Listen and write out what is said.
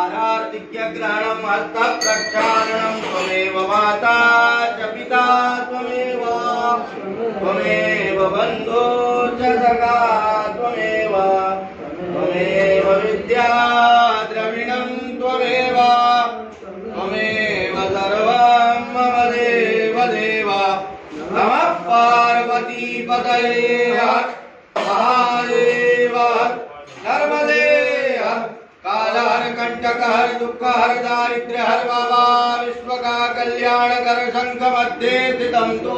आरार्तिक्यग्रहणं हस्तप्रक्षालनं त्वमेव माता च पिता त्वमेव त्वमेव बन्धो च सखा त्वमेव त्वमेव विद्या द्रविणं त्वमेव त्वमेव सर्वं मम देव देव नमः पार्वतीपतये महादेव नर्मदे कालहर कंटकहर दुःखहर दारिद्र्यहर बाबा विश्व का कल्याण कर शंख मध्ये स्थितं तु